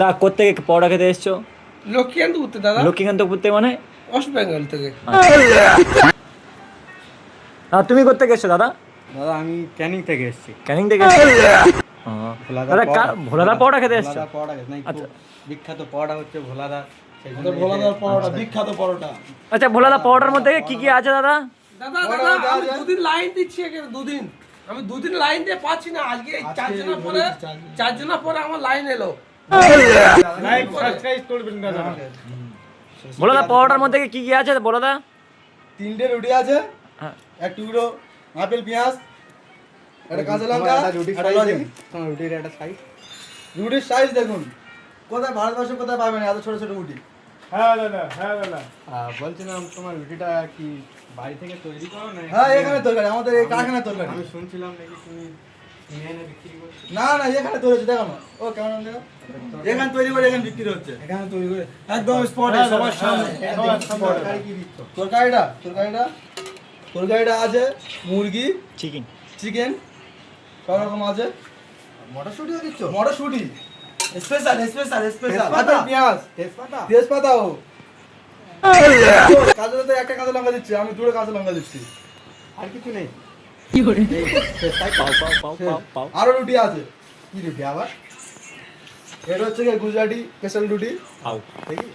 দা কোত্থেকে পরোটা খেতে এসছো? লক্ষ্মীকান্তপুর থেকে দাদা। লক্ষ্মীকান্তপুর থেকে মানে? ওয়েস্ট বেঙ্গল থেকে। তুমি কোত্থেকে এসছো দাদা? দাদা আমি ক্যানিং থেকে এসেছি। ক্যানিং থেকে এসছো? দাদা ভোলাদা পরোটা খেতে এসছো? পরোটা খেতে নাই, আচ্ছা। বিখ্যাত পরোটা হচ্ছে ভোলাদা। ভোলাদার পরোটা বিখ্যাত পরোটা। আচ্ছা ভোলাদা পরোটার মধ্যে কি কি আছে দাদা? দাদা আমি দুদিন লাইন দিচ্ছি এখানে, দুদিন আমি দুদিন লাইন দিয়ে পাচ্ছি না। আজকে চারজনা পরে আমার লাইন এলো। ভোলাদা পরোটার মধ্যে কি কি আছে ভোলাদা? 3টে রুটি আছে, হ্যাঁ। এক টুকরো আপেল পেঁয়াজ, একটা কাঁচা লঙ্কা, একটা লজেন। রুটির একটা সাইজ। রুটির সাইজ দেখুন, কোথায় ভারতবর্ষে কোথায় পাবেন এত ছোট ছোট রুটি। বলছিলাম তোমার রুটিটা কি বাড়ি থেকে তৈরি করো না? হ্যাঁ, এখানে তরকারি, আমাদের এই কারখানার তরকারি। আমি শুনছিলাম নাকি তুমি কিনে এনে বিক্রি করছো। না না, এখানে তৈরি হচ্ছে, দেখো না। ও কেমন দেখো, এখানে তৈরি করে এখানে বিক্রি হচ্ছে। এখানে তৈরি করে একদম স্পটে সবার সামনে। তরকারি কি দিচ্ছ? তরকারিটা আছে মুরগি, চিকেন। চিকেন, সব রকম আছে। মটরশুঁটিও দিচ্ছ? মটরশুঁটি স্পেশাল তেজপাতা? আপেল পেঁয়াজ, তেজপাতা? তেজপাতাও। কাঁচা লঙ্কা, একটা কাঁচা লঙ্কা দিচ্ছি আমি, দুটো কাঁচা লঙ্কা দিচ্ছি। আর কিছু নেই? পাও পাও পাও পাও পাও। আরো রুটি আছে। কি রুটি আবার? এটা হচ্ছে কি গুজরাটি স্পেশাল রুটি। পাও। দেখি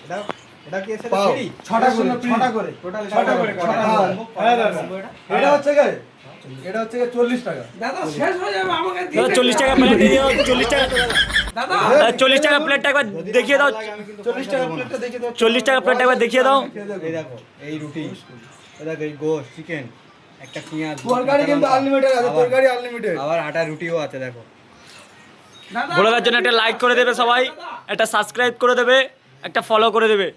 এটা কি এসে পাও। ফ্রি? ছটা করে টোটাল ছটা করে। হ্যাঁ দাদা, এটা হচ্ছে কি 40 টাকা। দাদা শেষ হয়ে যাবে, আমাকে দাদা দিতে 40 টাকা প্লেট দিয়ে দাও। 40 টাকা দাদা। দাদা 40 টাকা প্লেটটা একবার দেখিয়ে দাও। 40 টাকা প্লেটটা দেখে দাও। 40 টাকা প্লেটটা একবার দেখিয়ে দাও। এই দেখো এই রুটি, এই দেখো এই গোশ, চিকেন, একটা পেঁয়াজ, তরকারি কিন্তু আনলিমিটেড আছে, তরকারি আনলিমিটেড। আবার আটা রুটিও আছে দেখো। দাদা ভোলাদার জন্য একটা লাইক করে দেবে সবাই, একটা সাবস্ক্রাইব করে দেবে, একটা ফলো করে দেবে।